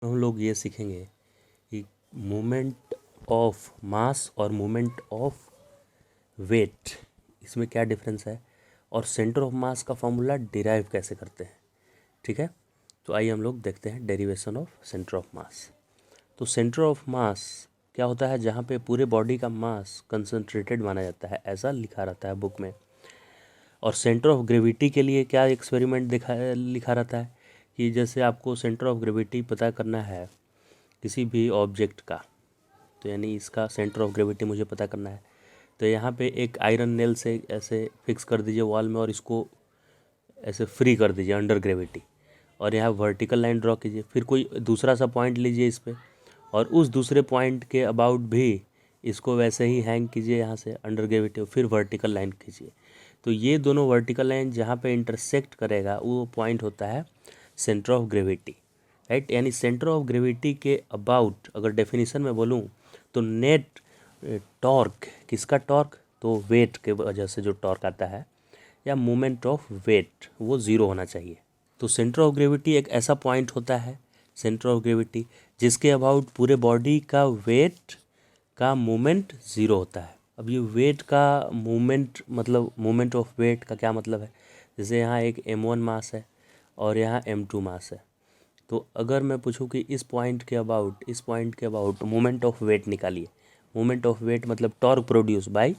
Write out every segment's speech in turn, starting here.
हम लोग ये सीखेंगे कि मोमेंट ऑफ मास और मोमेंट ऑफ वेट, इसमें क्या डिफरेंस है और सेंटर ऑफ मास का फॉर्मूला डिराइव कैसे करते हैं। ठीक है, तो आइए हम लोग देखते हैं derivation of centre of mass. तो सेंटर ऑफ मास क्या होता है, जहाँ पे पूरे बॉडी का मास कंसंट्रेटेड माना जाता है, ऐसा लिखा रहता है बुक में। और सेंटर ऑफ ग्रेविटी के लिए क्या एक्सपेरिमेंट लिखा रहता है कि जैसे आपको सेंटर ऑफ ग्रेविटी पता करना है किसी भी ऑब्जेक्ट का, तो यानी इसका सेंटर ऑफ ग्रेविटी मुझे पता करना है, तो यहाँ पे एक आयरन नेल से ऐसे फिक्स कर दीजिए वॉल में और इसको ऐसे फ्री कर दीजिए अंडर ग्रेविटी, और यहाँ वर्टिकल लाइन ड्रॉ कीजिए। फिर कोई दूसरा सा पॉइंट लीजिए इस पर, और उस दूसरे पॉइंट के अबाउट भी इसको वैसे ही हैंग कीजिए यहाँ से अंडर ग्रेविटी, फिर वर्टिकल लाइन खींचिए। तो ये दोनों वर्टिकल लाइन जहाँ पे इंटरसेक्ट करेगा वो पॉइंट होता है सेंटर ऑफ ग्रेविटी, राइट। यानी सेंटर ऑफ ग्रेविटी के अबाउट अगर डेफिनेशन में बोलूँ तो नेट टॉर्क, किसका टॉर्क, तो वेट के वजह से जो टॉर्क आता है या मोमेंट ऑफ वेट, वो ज़ीरो होना चाहिए। तो सेंटर ऑफ ग्रेविटी एक ऐसा पॉइंट होता है सेंटर ऑफ ग्रेविटी जिसके अबाउट पूरे बॉडी का वेट का मोमेंट ज़ीरो होता है। अब ये वेट का मोमेंट मतलब मोमेंट ऑफ वेट का क्या मतलब है, जैसे यहाँ एक m1 मास है और यहाँ m2 मास है, तो अगर मैं पूछूं कि इस पॉइंट के अबाउट मोमेंट ऑफ वेट निकालिए। मोमेंट ऑफ वेट मतलब torque produce by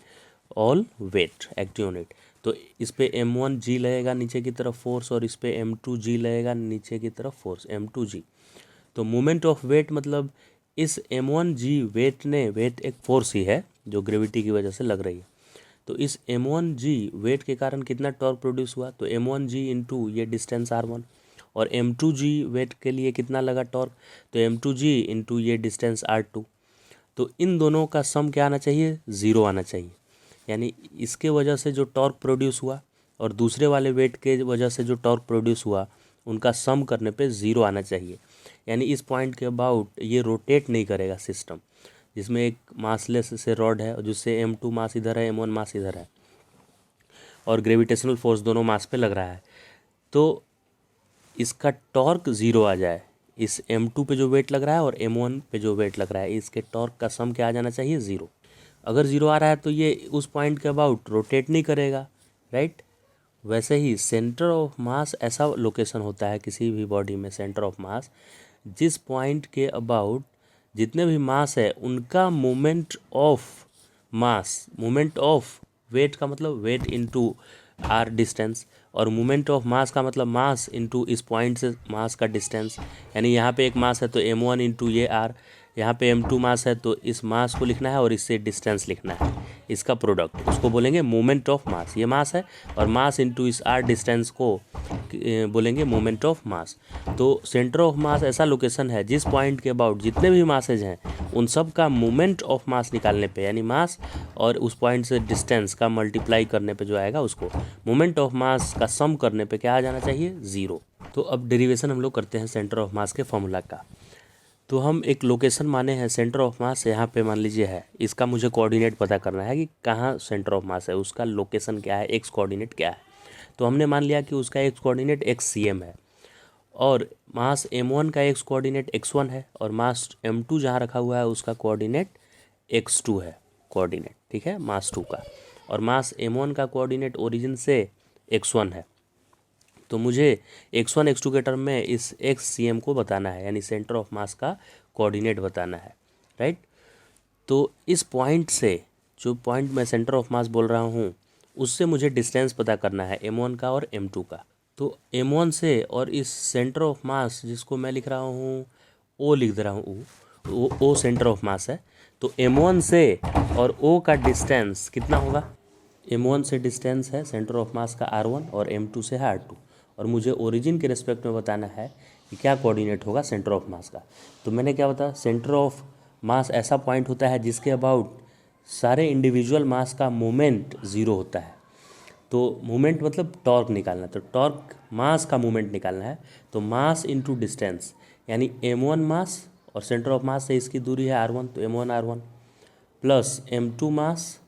all weight acting on it. तो इस पे m1 g लगेगा नीचे की तरफ फोर्स, और इस पे m2 g लगेगा नीचे की तरफ फोर्स m2 g। तो मोमेंट ऑफ वेट मतलब इस m1 g वेट एक फोर्स ही है जो ग्रेविटी की वजह से लग रही है। तो इस m1 g वेट के कारण कितना टॉर्क प्रोड्यूस हुआ, तो m1 g इंटू ये डिस्टेंस r1, और m2 g वेट के लिए कितना लगा टॉर्क, तो m2 g इंटू ये डिस्टेंस r2। तो इन दोनों का सम क्या आना चाहिए, ज़ीरो आना चाहिए। यानी इसके वजह से जो टॉर्क प्रोड्यूस हुआ और दूसरे वाले वेट के वजह से जो टॉर्क प्रोड्यूस हुआ, उनका सम करने पे ज़ीरो आना चाहिए। यानी इस पॉइंट के अबाउट ये रोटेट नहीं करेगा सिस्टम, जिसमें एक मासलेस से रॉड है जिससे m2 मास इधर है m1 मास इधर है और ग्रेविटेशनल फोर्स दोनों मास पे लग रहा है, तो इसका टॉर्क ज़ीरो आ जाए। इस m2 पे जो वेट लग रहा है और m1 पे जो वेट लग रहा है, इसके टॉर्क का सम क्या आ जाना चाहिए, ज़ीरो। अगर ज़ीरो आ रहा है तो ये उस पॉइंट के अबाउट रोटेट नहीं करेगा, राइट। वैसे ही सेंटर ऑफ मास ऐसा लोकेशन होता है किसी भी बॉडी में, सेंटर ऑफ मास जिस पॉइंट के अबाउट जितने भी मास है उनका moment of mass, moment of weight का मतलब वेट इनटू आर डिस्टेंस, और मोमेंट ऑफ मास का मतलब मास इनटू इस पॉइंट से मास का डिस्टेंस। यानी यहाँ पे एक मास है तो m1 इंटू ये आर, यहाँ पे m2 मास है तो इस मास को लिखना है और इससे डिस्टेंस लिखना है, इसका प्रोडक्ट, उसको बोलेंगे मोमेंट ऑफ मास। ये मास है और मास इनटू इस आर डिस्टेंस को बोलेंगे मोमेंट ऑफ मास। तो सेंटर ऑफ मास ऐसा लोकेशन है जिस पॉइंट के अबाउट जितने भी मासेज हैं उन सब का मोमेंट ऑफ मास निकालने पे, यानी मास और उस पॉइंट से डिस्टेंस का मल्टीप्लाई करने पे जो आएगा उसको मोमेंट ऑफ मास का सम करने पे क्या आ जाना चाहिए, ज़ीरो। तो अब डेरिवेशन हम लोग करते हैं सेंटर ऑफ मास के फॉर्मूला का। तो हम एक लोकेशन माने हैं सेंटर ऑफ मास, यहाँ पे मान लीजिए है, इसका मुझे कोऑर्डिनेट पता करना है कि कहाँ सेंटर ऑफ मास है, उसका लोकेशन क्या है, एक्स कोऑर्डिनेट क्या है। तो हमने मान लिया कि उसका एक्स कोऑर्डिनेट XCM है और मास m1 का एक्स कोऑर्डिनेट x1 है और मास m2 जहाँ रखा हुआ है उसका कोऑर्डिनेट x2 है, कोऑर्डिनेट, ठीक है, मास 2 का, और मास m1 का कोऑर्डिनेट ओरिजिन से x1 है। तो मुझे x1 x2 के टर्म में इस XCM को बताना है, यानी सेंटर ऑफ मास का कोऑर्डिनेट बताना है, राइट। तो इस पॉइंट से, जो पॉइंट मैं सेंटर ऑफ मास बोल रहा हूँ, उससे मुझे डिस्टेंस पता करना है m1 का और m2 का। तो m1 से और इस सेंटर ऑफ मास जिसको मैं लिख रहा हूँ O लिख दे रहा हूँ, O सेंटर ऑफ मास है, तो m1 से और O का डिस्टेंस कितना होगा, m1 से डिस्टेंस है सेंटर ऑफ मास का r1 और m2 से है r2, और मुझे ओरिजिन के रिस्पेक्ट में बताना है कि क्या कोऑर्डिनेट होगा सेंटर ऑफ मास का। तो मैंने क्या बताया, सेंटर ऑफ मास ऐसा पॉइंट होता है जिसके अबाउट सारे इंडिविजुअल मास का मोमेंट ज़ीरो होता है। तो मोमेंट मतलब टॉर्क निकालना, तो टॉर्क मास का मोमेंट निकालना है, तो मास इनटू डिस्टेंस, यानी m1 मास और सेंटर ऑफ मास से इसकी दूरी है r1, तो m1 r1 प्लस m2 मास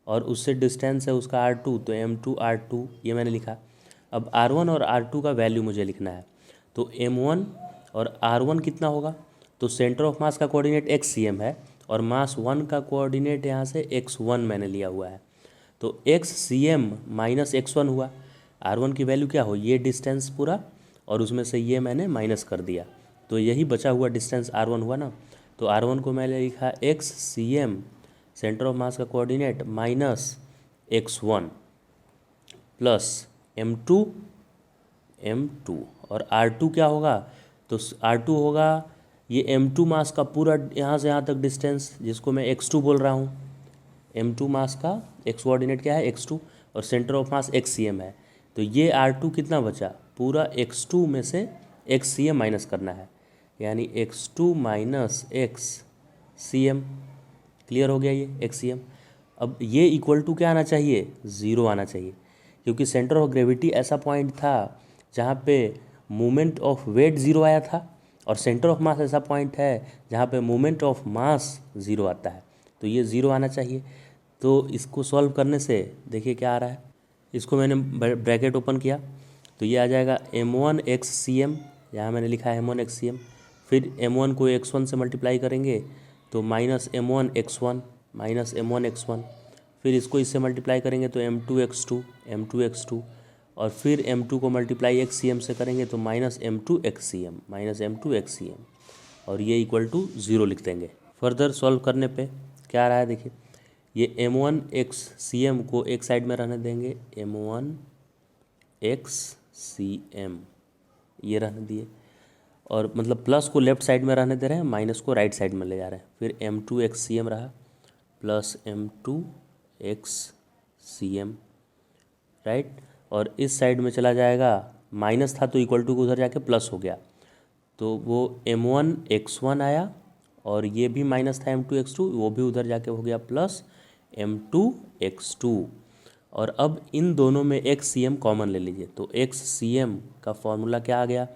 और उससे डिस्टेंस है उसका r2, तो m2 r2, ये मैंने लिखा। अब r1 और r2 का वैल्यू मुझे लिखना है, तो m1 और R1 कितना होगा, तो सेंटर ऑफ मास का कोऑर्डिनेट XCM है और मास 1 का कोऑर्डिनेट यहाँ से x1 मैंने लिया हुआ है, तो XCM माइनस x1 हुआ। R1 की वैल्यू क्या हो, ये डिस्टेंस पूरा और उसमें से ये मैंने माइनस कर दिया, तो यही बचा हुआ डिस्टेंस R1 हुआ ना। तो R1 को मैंने लिखा XCM सेंटर ऑफ मास का coordinate minus x1 plus m2 और R2 क्या होगा, तो R2 होगा ये m2 मास का पूरा यहाँ से यहाँ तक डिस्टेंस, जिसको मैं x2 बोल रहा हूँ। m2 मास का x कोऑर्डिनेट क्या है x2 और सेंटर ऑफ मास XCM है, तो ये R2 कितना बचा, पूरा x2 में से XCM माइनस करना है, यानी x2 माइनस XCM। क्लियर हो गया ये XCM। अब ये इक्वल टू क्या आना चाहिए, ज़ीरो आना चाहिए, क्योंकि सेंटर ऑफ ग्रेविटी ऐसा पॉइंट था जहाँ पे मोमेंट ऑफ वेट ज़ीरो आया था और सेंटर ऑफ मास ऐसा पॉइंट है जहाँ पे मोमेंट ऑफ मास ज़ीरो आता है, तो ये ज़ीरो आना चाहिए। तो इसको सॉल्व करने से देखिए क्या आ रहा है, इसको मैंने ब्रैकेट ओपन किया तो ये आ जाएगा m1 XCM, यहाँ मैंने लिखा है m1 XCM, फिर m1 को x1 से मल्टीप्लाई करेंगे तो minus m1 x1 minus m1 x1, फिर इसको इससे मल्टीप्लाई करेंगे तो m2 x2 और फिर m2 को मल्टीप्लाई XCM से करेंगे तो माइनस m2 XCM और ये इक्वल टू ज़ीरो लिख देंगे। फर्दर सॉल्व करने पे क्या आ रहा है देखिए, ये m1 XCM को एक साइड में रहने देंगे, m1 XCM ये रहने दिए, और मतलब प्लस को लेफ्ट साइड में रहने दे रहे हैं, माइनस को राइट साइड में ले जा रहे हैं। फिर m2 XCM रहा प्लस m2 XCM राइट, और इस साइड में चला जाएगा, माइनस था तो इक्वल टू को उधर जाके प्लस हो गया, तो वो m1 x1 आया और ये भी माइनस था m2 x2, वो भी उधर जाके हो गया प्लस m2 x2। और अब इन दोनों में XCM कॉमन ले लीजिए, तो XCM का फॉर्मूला क्या आ गया,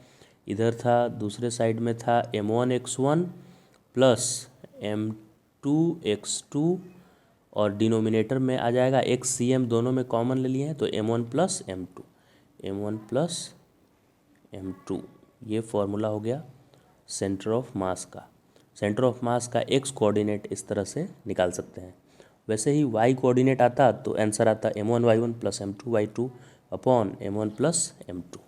इधर था दूसरे साइड में था m1 x1 plus m2 x2 और डिनोमिनेटर में आ जाएगा XCM, दोनों में कॉमन ले लिए हैं तो m1 प्लस m2, ये फॉर्मूला हो गया सेंटर ऑफ मास का। सेंटर ऑफ मास का x कोऑर्डिनेट इस तरह से निकाल सकते हैं। वैसे ही y कोऑर्डिनेट आता तो आंसर आता m1 y1 plus m2 y2 upon m1 plus m2।